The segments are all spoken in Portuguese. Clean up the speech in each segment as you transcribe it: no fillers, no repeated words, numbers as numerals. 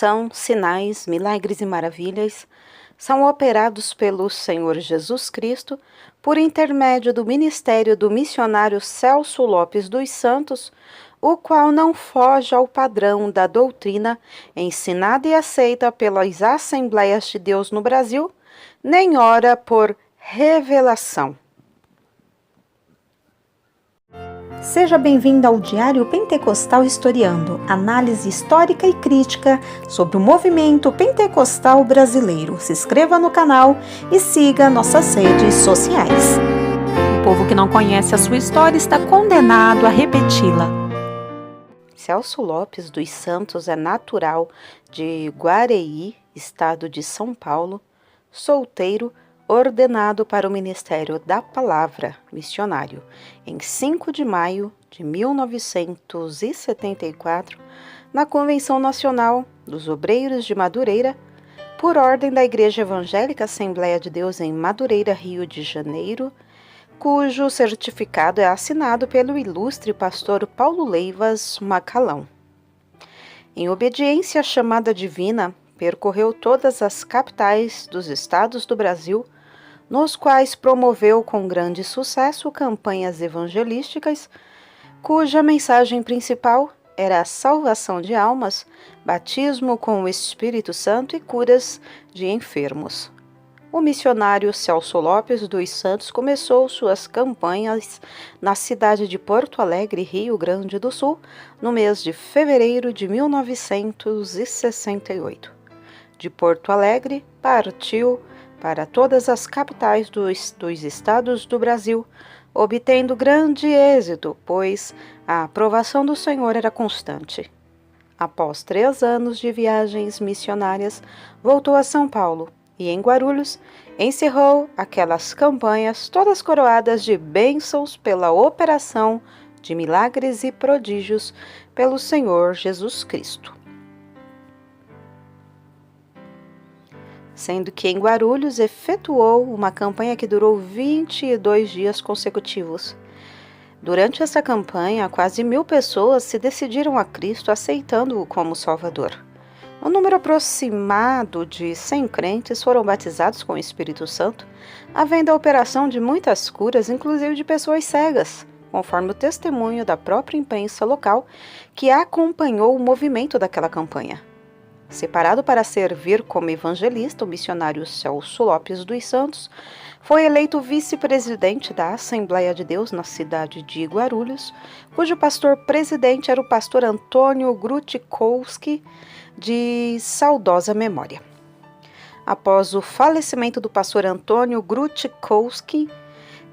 salvação, sinais, milagres e maravilhas são operados pelo Senhor Jesus Cristo por intermédio do ministério do missionário Celso Lopes dos Santos, o qual não foge ao padrão da doutrina ensinada e aceita pelas Assembleias de Deus no Brasil, nem ora por revelação. Seja bem-vindo ao Diário Pentecostal Historiando, análise histórica e crítica sobre o movimento pentecostal brasileiro. Se inscreva no canal e siga nossas redes sociais. O povo que não conhece a sua história está condenado a repeti-la. Celso Lopes dos Santos é natural de Guareí, estado de São Paulo, solteiro, ordenado para o Ministério da Palavra missionário em 5 de maio de 1974, na Convenção Nacional dos Obreiros de Madureira, por ordem da Igreja Evangélica Assembleia de Deus em Madureira, Rio de Janeiro, cujo certificado é assinado pelo ilustre pastor Paulo Leivas Macalão. Em obediência à chamada divina, percorreu todas as capitais dos estados do Brasil, nos quais promoveu com grande sucesso campanhas evangelísticas, cuja mensagem principal era a salvação de almas, batismo com o Espírito Santo e curas de enfermos. O missionário Celso Lopes dos Santos começou suas campanhas na cidade de Porto Alegre, Rio Grande do Sul, no mês de fevereiro de 1968. De Porto Alegre, partiu para todas as capitais dos estados do Brasil, obtendo grande êxito, pois a aprovação do Senhor era constante. Após 3 anos de viagens missionárias, voltou a São Paulo e, em Guarulhos, encerrou aquelas campanhas todas coroadas de bênçãos pela operação de milagres e prodígios pelo Senhor Jesus Cristo. Sendo que em Guarulhos efetuou uma campanha que durou 22 dias consecutivos. Durante essa campanha, quase 1.000 pessoas se decidiram a Cristo, aceitando-o como Salvador. Um número aproximado de 100 crentes foram batizados com o Espírito Santo, havendo a operação de muitas curas, inclusive de pessoas cegas, conforme o testemunho da própria imprensa local que acompanhou o movimento daquela campanha. Separado para servir como evangelista, o missionário Celso Lopes dos Santos foi eleito vice-presidente da Assembleia de Deus na cidade de Guarulhos, cujo pastor-presidente era o pastor Antônio Grutikowski, de saudosa memória. Após o falecimento do pastor Antônio Grutikowski,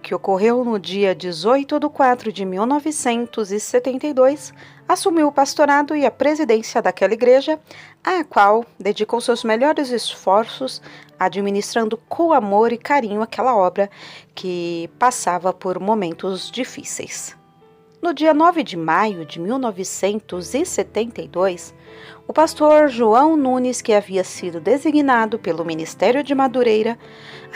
que ocorreu no dia 18 de 4 de 1972, assumiu o pastorado e a presidência daquela igreja, à qual dedicou seus melhores esforços, administrando com amor e carinho aquela obra que passava por momentos difíceis. No dia 9 de maio de 1972, o pastor João Nunes, que havia sido designado pelo Ministério de Madureira,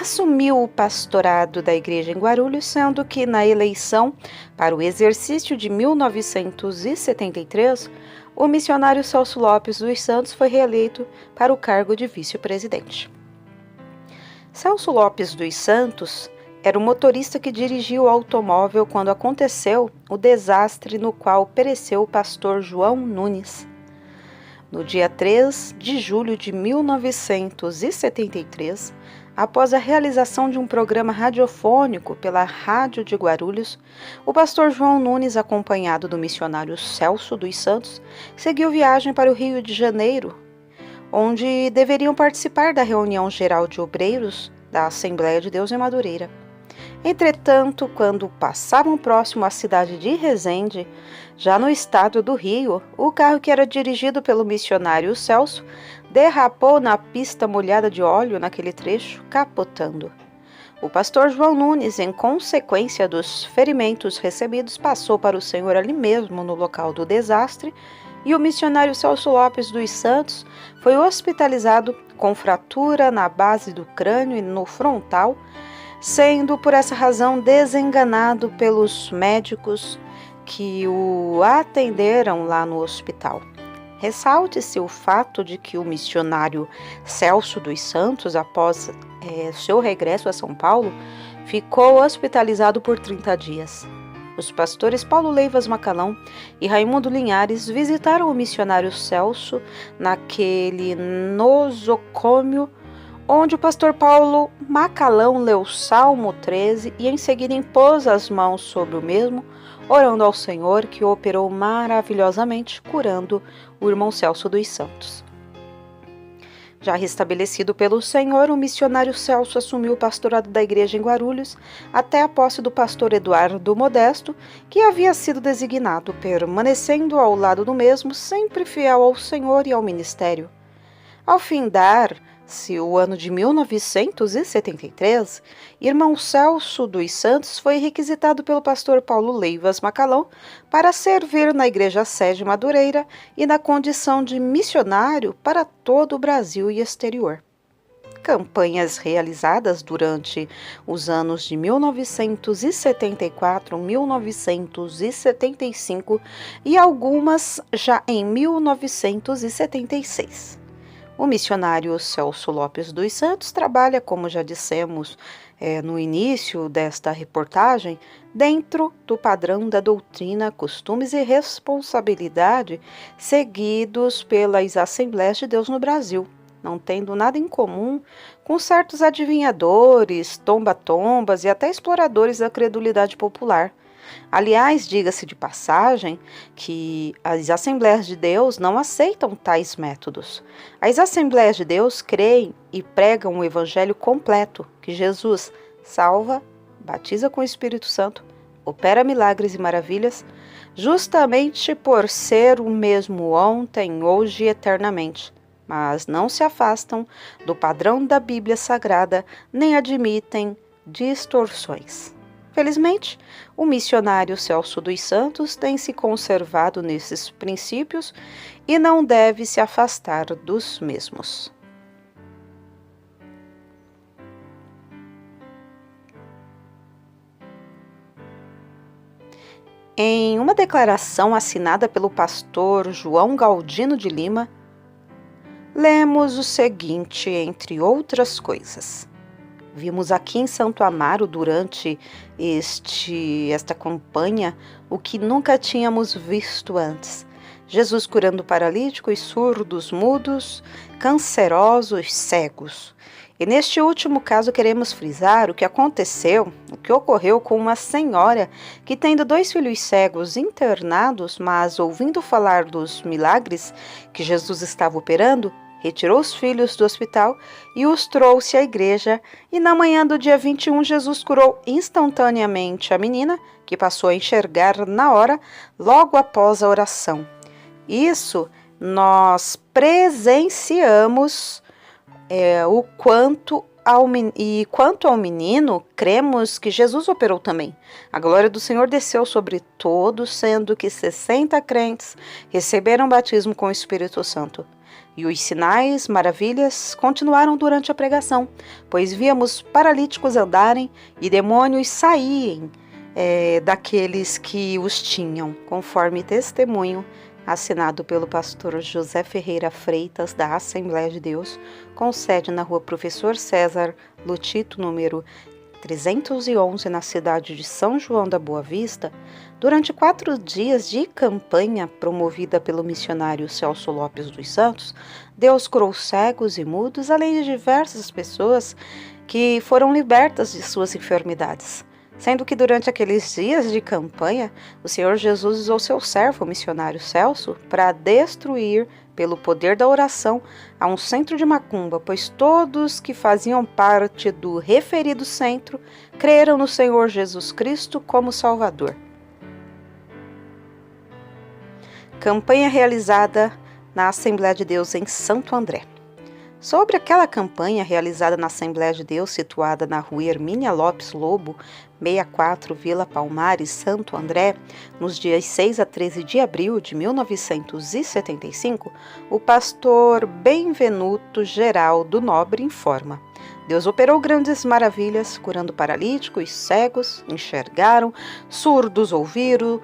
assumiu o pastorado da igreja em Guarulhos, sendo que na eleição para o exercício de 1973, o missionário Celso Lopes dos Santos foi reeleito para o cargo de vice-presidente. Celso Lopes dos Santos era o motorista que dirigiu o automóvel quando aconteceu o desastre no qual pereceu o pastor João Nunes. No dia 3 de julho de 1973, após a realização de um programa radiofônico pela Rádio de Guarulhos, o pastor João Nunes, acompanhado do missionário Celso dos Santos, seguiu viagem para o Rio de Janeiro, onde deveriam participar da reunião geral de obreiros da Assembleia de Deus em Madureira. Entretanto, quando passavam próximo à cidade de Resende, já no estado do Rio, o carro que era dirigido pelo missionário Celso derrapou na pista molhada de óleo naquele trecho, capotando. O pastor João Nunes, em consequência dos ferimentos recebidos, passou para o Senhor ali mesmo no local do desastre, e o missionário Celso Lopes dos Santos foi hospitalizado com fratura na base do crânio e no frontal, sendo por essa razão desenganado pelos médicos que o atenderam lá no hospital. Ressalte-se o fato de que o missionário Celso dos Santos, após seu regresso a São Paulo, ficou hospitalizado por 30 dias. Os pastores Paulo Leivas Macalão e Raimundo Linhares visitaram o missionário Celso naquele nosocômio, onde o pastor Paulo Macalão leu o Salmo 13 e em seguida impôs as mãos sobre o mesmo, orando ao Senhor, que o operou maravilhosamente, curando o irmão Celso dos Santos. Já restabelecido pelo Senhor, o missionário Celso assumiu o pastorado da igreja em Guarulhos até a posse do pastor Eduardo Modesto, que havia sido designado, permanecendo ao lado do mesmo, sempre fiel ao Senhor e ao ministério. Ao findar-se o ano de 1973, irmão Celso dos Santos foi requisitado pelo pastor Paulo Leivas Macalão para servir na igreja sede Madureira e na condição de missionário para todo o Brasil e exterior. Campanhas realizadas durante os anos de 1974, 1975 e algumas já em 1976. O missionário Celso Lopes dos Santos trabalha, como já dissemos no início desta reportagem, dentro do padrão da doutrina, costumes e responsabilidade seguidos pelas Assembleias de Deus no Brasil, não tendo nada em comum com certos adivinhadores, tomba-tombas e até exploradores da credulidade popular. Aliás, diga-se de passagem que as Assembleias de Deus não aceitam tais métodos. As Assembleias de Deus creem e pregam o Evangelho completo, que Jesus salva, batiza com o Espírito Santo, opera milagres e maravilhas, justamente por ser o mesmo ontem, hoje e eternamente. Mas não se afastam do padrão da Bíblia Sagrada, nem admitem distorções. Felizmente, o missionário Celso dos Santos tem se conservado nesses princípios e não deve se afastar dos mesmos. Em uma declaração assinada pelo pastor João Galdino de Lima, lemos o seguinte, entre outras coisas. Vimos aqui em Santo Amaro, durante esta campanha, o que nunca tínhamos visto antes. Jesus curando paralíticos, surdos, mudos, cancerosos, cegos. E neste último caso queremos frisar o que ocorreu com uma senhora que, tendo 2 filhos cegos internados, mas ouvindo falar dos milagres que Jesus estava operando, retirou os filhos do hospital e os trouxe à igreja, e na manhã do dia 21, Jesus curou instantaneamente a menina, que passou a enxergar na hora, logo após a oração. Isso nós presenciamos quanto ao menino, cremos que Jesus operou também. A glória do Senhor desceu sobre todos, sendo que 60 crentes receberam batismo com o Espírito Santo. E os sinais, maravilhas, continuaram durante a pregação, pois víamos paralíticos andarem e demônios saírem daqueles que os tinham, conforme testemunho assinado pelo pastor José Ferreira Freitas, da Assembleia de Deus, com sede na rua Professor César Lutito, número 311, na cidade de São João da Boa Vista, durante 4 dias de campanha promovida pelo missionário Celso Lopes dos Santos. Deus curou cegos e mudos, além de diversas pessoas que foram libertas de suas enfermidades. Sendo que durante aqueles dias de campanha, o Senhor Jesus usou seu servo, o missionário Celso, para destruir, pelo poder da oração, a um centro de macumba, pois todos que faziam parte do referido centro creram no Senhor Jesus Cristo como Salvador. Campanha realizada na Assembleia de Deus em Santo André. Sobre aquela campanha realizada na Assembleia de Deus, situada na rua Hermínia Lopes Lobo, 64, Vila Palmares, Santo André, nos dias 6 a 13 de abril de 1975, o pastor Benvenuto Geraldo Nobre informa: Deus operou grandes maravilhas, curando paralíticos, cegos enxergaram, surdos ouviram,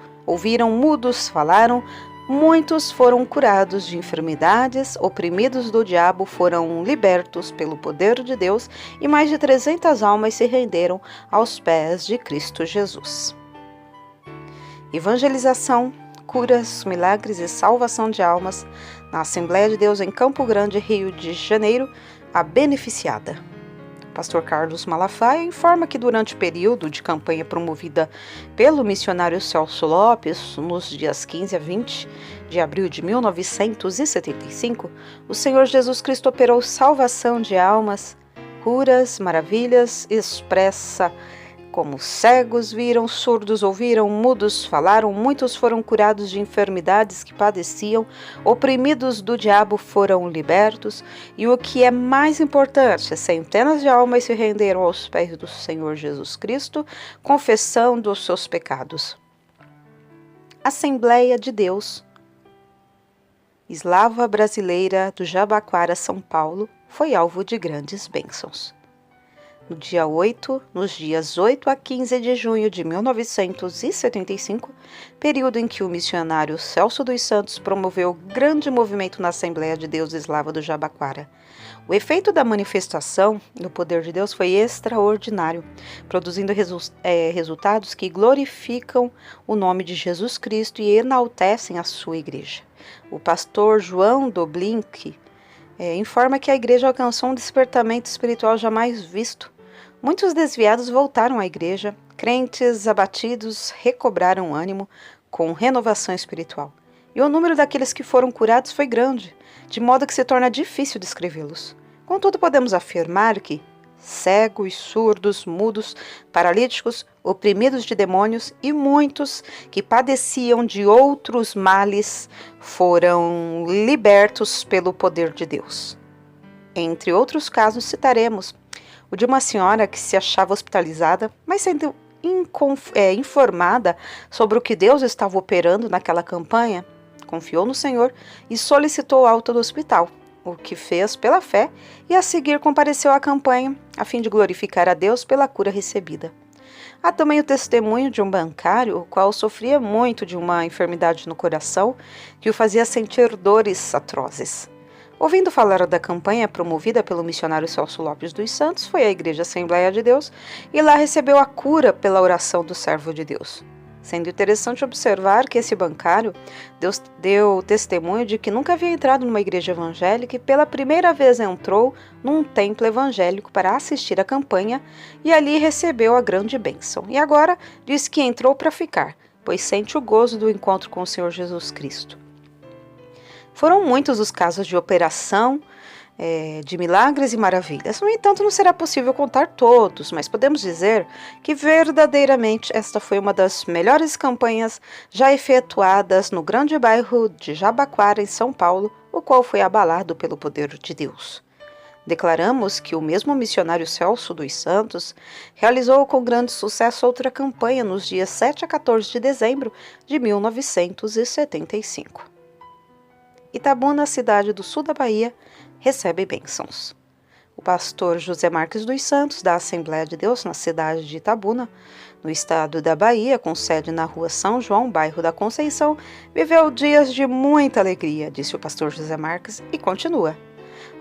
mudos falaram, Muitos foram curados de enfermidades, oprimidos do diabo foram libertos pelo poder de Deus e mais de 300 almas se renderam aos pés de Cristo Jesus. Evangelização, curas, milagres e salvação de almas na Assembleia de Deus em Campo Grande, Rio de Janeiro, a beneficiada. Pastor Carlos Malafaia informa que durante o período de campanha promovida pelo missionário Celso Lopes, nos dias 15 a 20 de abril de 1975, o Senhor Jesus Cristo operou salvação de almas, curas, maravilhas, expressa como cegos viram, surdos ouviram, mudos falaram, muitos foram curados de enfermidades que padeciam, oprimidos do diabo foram libertos, e o que é mais importante, centenas de almas se renderam aos pés do Senhor Jesus Cristo, confessando os seus pecados. Assembleia de Deus, Eslava Brasileira do Jabaquara, São Paulo, foi alvo de grandes bênçãos. Nos dias 8 a 15 de junho de 1975, período em que o missionário Celso dos Santos promoveu grande movimento na Assembleia de Deus Eslava do Jabaquara. O efeito da manifestação do poder de Deus foi extraordinário, produzindo resultados que glorificam o nome de Jesus Cristo e enaltecem a sua igreja. O pastor João Doblink informa que a igreja alcançou um despertamento espiritual jamais visto. Muitos desviados voltaram à igreja, crentes abatidos recobraram ânimo com renovação espiritual. E o número daqueles que foram curados foi grande, de modo que se torna difícil descrevê-los. Contudo, podemos afirmar que cegos, surdos, mudos, paralíticos, oprimidos de demônios e muitos que padeciam de outros males foram libertos pelo poder de Deus. Entre outros casos, citaremos o de uma senhora que se achava hospitalizada, mas sendo informada sobre o que Deus estava operando naquela campanha, confiou no Senhor e solicitou alta do hospital, o que fez pela fé e a seguir compareceu à campanha a fim de glorificar a Deus pela cura recebida. Há também o testemunho de um bancário, o qual sofria muito de uma enfermidade no coração que o fazia sentir dores atrozes. Ouvindo falar da campanha promovida pelo missionário Celso Lopes dos Santos, foi à Igreja Assembleia de Deus e lá recebeu a cura pela oração do servo de Deus. Sendo interessante observar que esse bancário deu testemunho de que nunca havia entrado numa igreja evangélica e pela primeira vez entrou num templo evangélico para assistir à campanha e ali recebeu a grande bênção. E agora diz que entrou para ficar, pois sente o gozo do encontro com o Senhor Jesus Cristo. Foram muitos os casos de operação, de milagres e maravilhas. No entanto, não será possível contar todos, mas podemos dizer que verdadeiramente esta foi uma das melhores campanhas já efetuadas no grande bairro de Jabaquara, em São Paulo, o qual foi abalado pelo poder de Deus. Declaramos que o mesmo missionário Celso dos Santos realizou com grande sucesso outra campanha nos dias 7 a 14 de dezembro de 1975. Itabuna, cidade do sul da Bahia, recebe bênçãos. O pastor José Marques dos Santos, da Assembleia de Deus na cidade de Itabuna, no estado da Bahia, com sede na rua São João, bairro da Conceição, viveu dias de muita alegria, disse o pastor José Marques, e continua.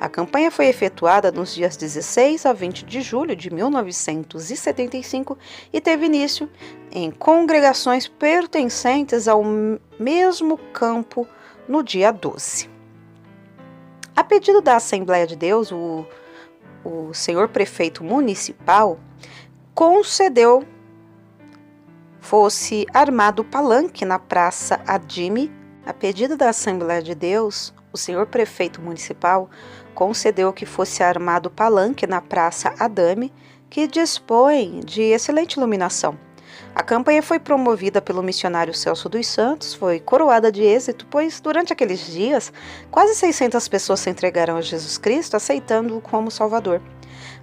A campanha foi efetuada nos dias 16 a 20 de julho de 1975 e teve início em congregações pertencentes ao mesmo campo no dia 12. A pedido da Assembleia de Deus, o senhor prefeito municipal concedeu fosse armado palanque na Praça Adime. A pedido da Assembleia de Deus, o senhor prefeito municipal concedeu que fosse armado palanque na Praça Adame, que dispõe de excelente iluminação. A campanha foi promovida pelo missionário Celso dos Santos, foi coroada de êxito, pois durante aqueles dias, quase 600 pessoas se entregaram a Jesus Cristo, aceitando-o como Salvador.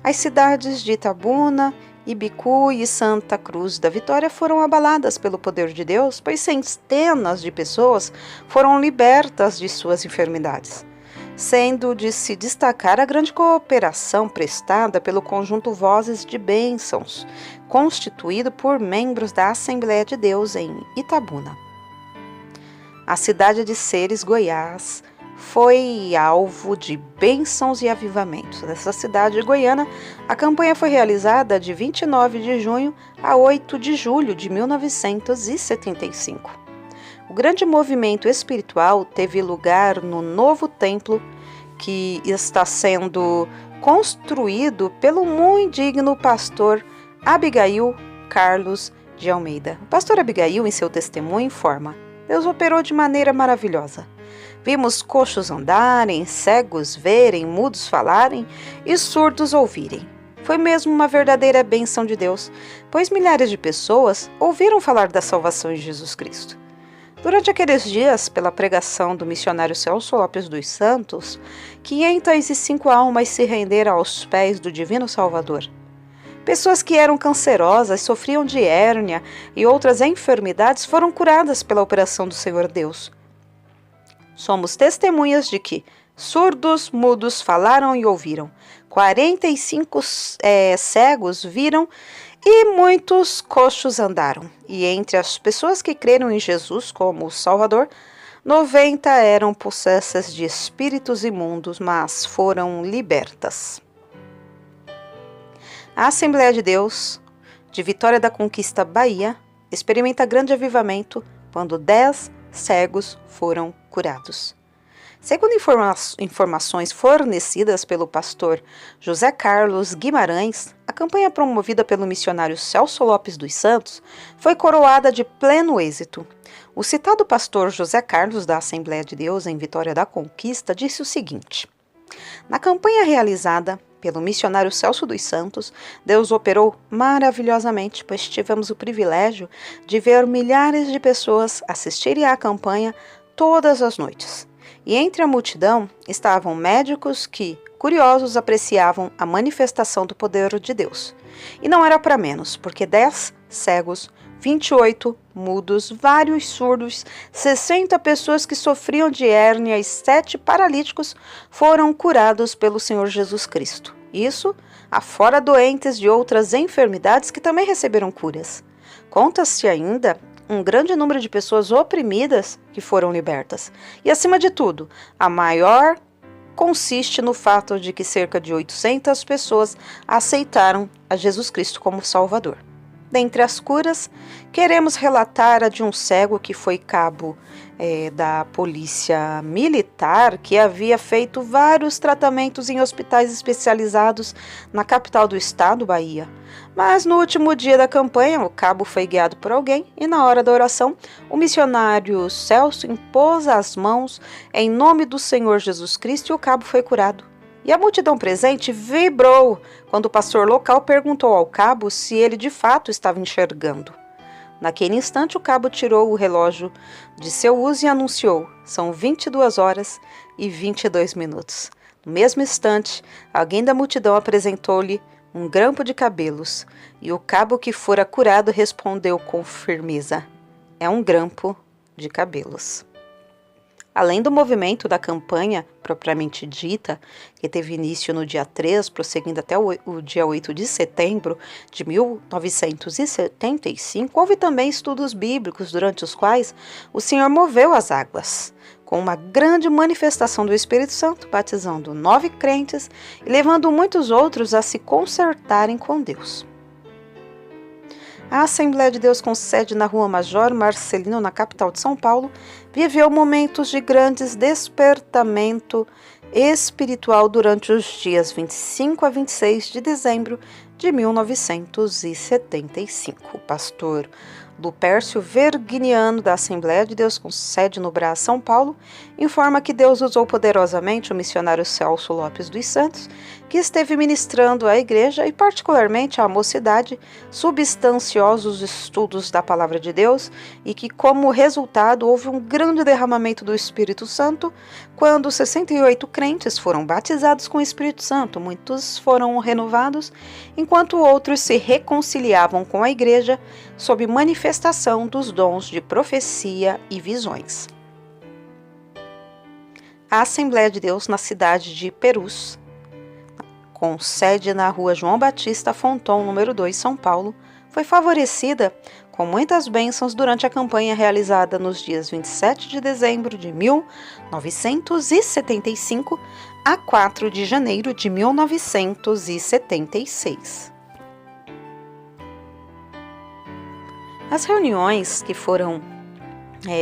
As cidades de Itabuna, Ibicu e Santa Cruz da Vitória foram abaladas pelo poder de Deus, pois centenas de pessoas foram libertas de suas enfermidades, sendo de se destacar a grande cooperação prestada pelo conjunto Vozes de Bênçãos, constituído por membros da Assembleia de Deus em Itabuna. A cidade de Ceres, Goiás, foi alvo de bênçãos e avivamentos. Nessa cidade goiana, a campanha foi realizada de 29 de junho a 8 de julho de 1975. O grande movimento espiritual teve lugar no novo templo que está sendo construído pelo muito digno pastor Abigail Carlos de Almeida. O pastor Abigail, em seu testemunho, informa: Deus operou de maneira maravilhosa. Vimos coxos andarem, cegos verem, mudos falarem e surdos ouvirem. Foi mesmo uma verdadeira bênção de Deus, pois milhares de pessoas ouviram falar da salvação em Jesus Cristo. Durante aqueles dias, pela pregação do missionário Celso Lopes dos Santos, 505 almas se renderam aos pés do Divino Salvador. Pessoas que eram cancerosas, sofriam de hérnia e outras enfermidades foram curadas pela operação do Senhor Deus. Somos testemunhas de que surdos, mudos falaram e ouviram, 45 cegos viram e muitos coxos andaram. E entre as pessoas que creram em Jesus como Salvador, 90 eram possessas de espíritos imundos, mas foram libertas. A Assembleia de Deus, de Vitória da Conquista, Bahia, experimenta grande avivamento quando 10 cegos foram curados. Segundo informações fornecidas pelo pastor José Carlos Guimarães, a campanha promovida pelo missionário Celso Lopes dos Santos foi coroada de pleno êxito. O citado pastor José Carlos da Assembleia de Deus em Vitória da Conquista disse o seguinte: na campanha realizada pelo missionário Celso dos Santos, Deus operou maravilhosamente, pois tivemos o privilégio de ver milhares de pessoas assistirem à campanha todas as noites. E entre a multidão estavam médicos que, curiosos, apreciavam a manifestação do poder de Deus. E não era para menos, porque 10 cegos, 28 mudos, vários surdos, 60 pessoas que sofriam de hérnia e 7 paralíticos foram curados pelo Senhor Jesus Cristo. Isso, afora doentes de outras enfermidades que também receberam curas. Conta-se ainda um grande número de pessoas oprimidas que foram libertas. E, acima de tudo, a maior consiste no fato de que cerca de 800 pessoas aceitaram a Jesus Cristo como Salvador. Dentre as curas, queremos relatar a de um cego que foi cabo da polícia militar, que havia feito vários tratamentos em hospitais especializados na capital do estado, Bahia. Mas no último dia da campanha, o cabo foi guiado por alguém e na hora da oração, o missionário Celso impôs as mãos em nome do Senhor Jesus Cristo e o cabo foi curado. E a multidão presente vibrou quando o pastor local perguntou ao cabo se ele de fato estava enxergando. Naquele instante, o cabo tirou o relógio de seu uso e anunciou: são 22 horas e 22 minutos. No mesmo instante, alguém da multidão apresentou-lhe um grampo de cabelos, e o cabo que fora curado respondeu com firmeza: é um grampo de cabelos. Além do movimento da campanha propriamente dita, que teve início no dia 3, prosseguindo até o dia 8 de setembro de 1975, houve também estudos bíblicos durante os quais o Senhor moveu as águas, com uma grande manifestação do Espírito Santo, batizando 9 crentes e levando muitos outros a se consertarem com Deus. A Assembleia de Deus, com sede na Rua Major Marcelino, na capital de São Paulo, viveu momentos de grandes despertamento espiritual durante os dias 25 a 26 de dezembro de 1975. O pastor Lupércio Verginiano, da Assembleia de Deus, com sede no Brás, São Paulo, informa que Deus usou poderosamente o missionário Celso Lopes dos Santos, que esteve ministrando à igreja e particularmente à mocidade substanciosos estudos da Palavra de Deus e que, como resultado, houve um grande derramamento do Espírito Santo quando 68 crentes foram batizados com o Espírito Santo. Muitos foram renovados, enquanto outros se reconciliavam com a igreja sob manifestação dos dons de profecia e visões. A Assembleia de Deus na cidade de Perus, com sede na Rua João Batista Fonton, número 2, São Paulo, foi favorecida com muitas bênçãos durante a campanha realizada nos dias 27 de dezembro de 1975 a 4 de janeiro de 1976. As reuniões que foram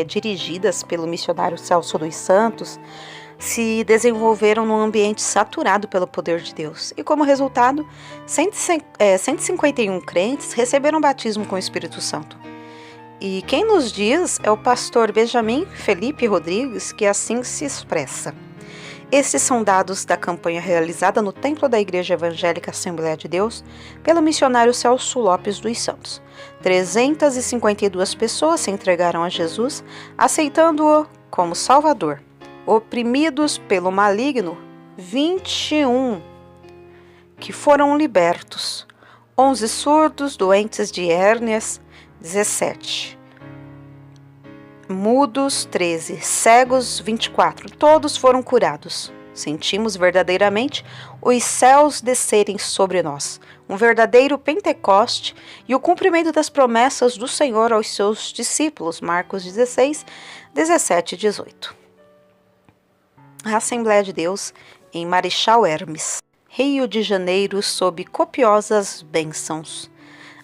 dirigidas pelo missionário Celso dos Santos se desenvolveram num ambiente saturado pelo poder de Deus e, como resultado, 151 crentes receberam batismo com o Espírito Santo. E quem nos diz é o pastor Benjamin Felipe Rodrigues, que assim se expressa. Esses são dados da campanha realizada no templo da Igreja Evangélica Assembleia de Deus pelo missionário Celso Lopes dos Santos. 352 pessoas se entregaram a Jesus, aceitando-o como Salvador. Oprimidos pelo maligno, 21 que foram libertos, 11 surdos, doentes de hérnias, 17 mudos, 13 cegos, 24, todos foram curados. Sentimos verdadeiramente os céus descerem sobre nós, um verdadeiro Pentecoste e o cumprimento das promessas do Senhor aos seus discípulos, Marcos 16, 17 e 18. A Assembleia de Deus em Marechal Hermes, Rio de Janeiro, sob copiosas bênçãos.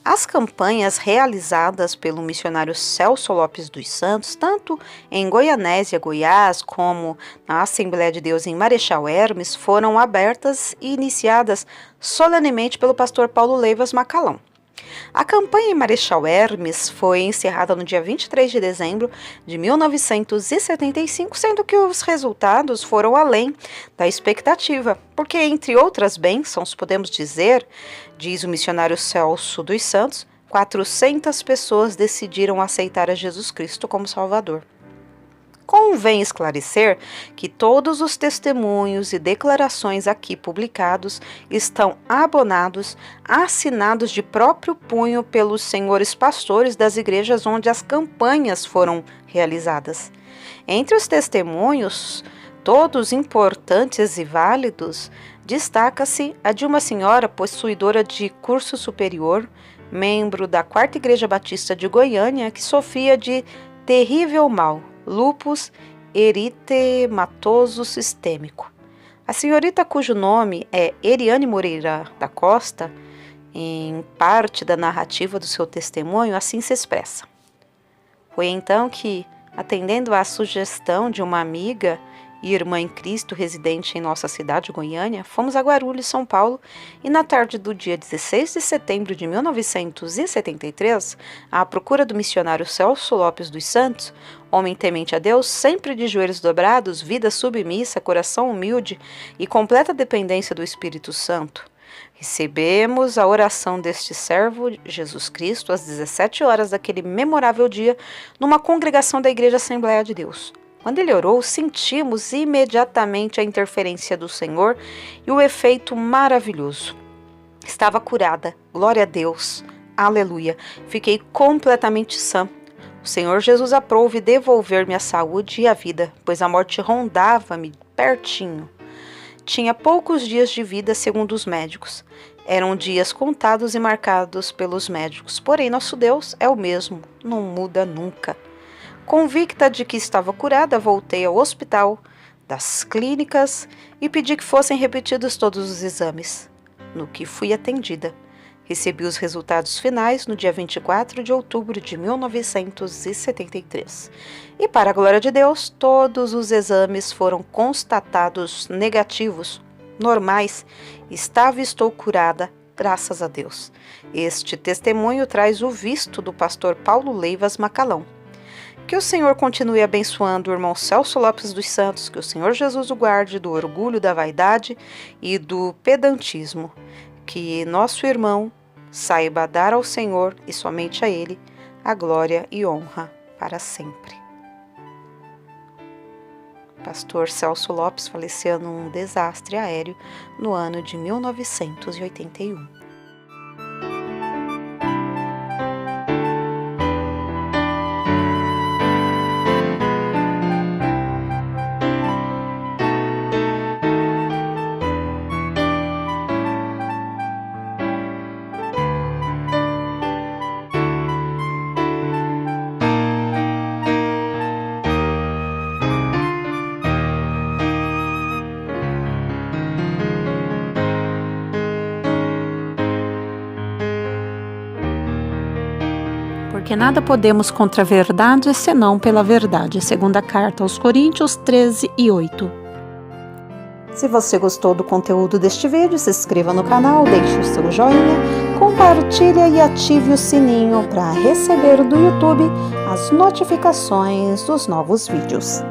As campanhas realizadas pelo missionário Celso Lopes dos Santos, tanto em Goianésia, Goiás, como na Assembleia de Deus em Marechal Hermes, foram abertas e iniciadas solenemente pelo pastor Paulo Leivas Macalão. A campanha em Marechal Hermes foi encerrada no dia 23 de dezembro de 1975, sendo que os resultados foram além da expectativa, porque, entre outras bênçãos, podemos dizer, diz o missionário Celso dos Santos, 400 pessoas decidiram aceitar a Jesus Cristo como Salvador. Convém esclarecer que todos os testemunhos e declarações aqui publicados estão abonados, assinados de próprio punho pelos senhores pastores das igrejas onde as campanhas foram realizadas. Entre os testemunhos, todos importantes e válidos, destaca-se a de uma senhora possuidora de curso superior, membro da 4ª Igreja Batista de Goiânia, que sofria de terrível mal, lúpus eritematoso sistêmico. A senhorita, cujo nome é Eriane Moreira da Costa, em parte da narrativa do seu testemunho, assim se expressa. Foi então que, atendendo à sugestão de uma amiga e irmã em Cristo residente em nossa cidade, Goiânia, fomos a Guarulhos, São Paulo, e na tarde do dia 16 de setembro de 1973, à procura do missionário Celso Lopes dos Santos, homem temente a Deus, sempre de joelhos dobrados, vida submissa, coração humilde e completa dependência do Espírito Santo, recebemos a oração deste servo, Jesus Cristo, às 17 horas daquele memorável dia, numa congregação da Igreja Assembleia de Deus. Quando ele orou, sentimos imediatamente a interferência do Senhor e o efeito maravilhoso. Estava curada, glória a Deus, aleluia, fiquei completamente sã. O Senhor Jesus aprove devolver-me a saúde e a vida, pois a morte rondava-me pertinho. Tinha poucos dias de vida, segundo os médicos. Eram dias contados e marcados pelos médicos, porém nosso Deus é o mesmo, não muda nunca. Convicta de que estava curada, voltei ao hospital, das clínicas e pedi que fossem repetidos todos os exames. No que fui atendida. Recebi os resultados finais no dia 24 de outubro de 1973. E, para a glória de Deus, todos os exames foram constatados negativos, normais. Estava e estou curada, graças a Deus. Este testemunho traz o visto do pastor Paulo Leivas Macalão. Que o Senhor continue abençoando o irmão Celso Lopes dos Santos, que o Senhor Jesus o guarde do orgulho, da vaidade e do pedantismo. Que nosso irmão saiba dar ao Senhor e somente a Ele a glória e honra para sempre. Pastor Celso Lopes faleceu num desastre aéreo no ano de 1981. porque nada podemos contra a verdade, senão pela verdade. Segunda carta aos Coríntios 13:8. Se você gostou do conteúdo deste vídeo, se inscreva no canal, deixe o seu joinha, compartilhe e ative o sininho para receber do YouTube as notificações dos novos vídeos.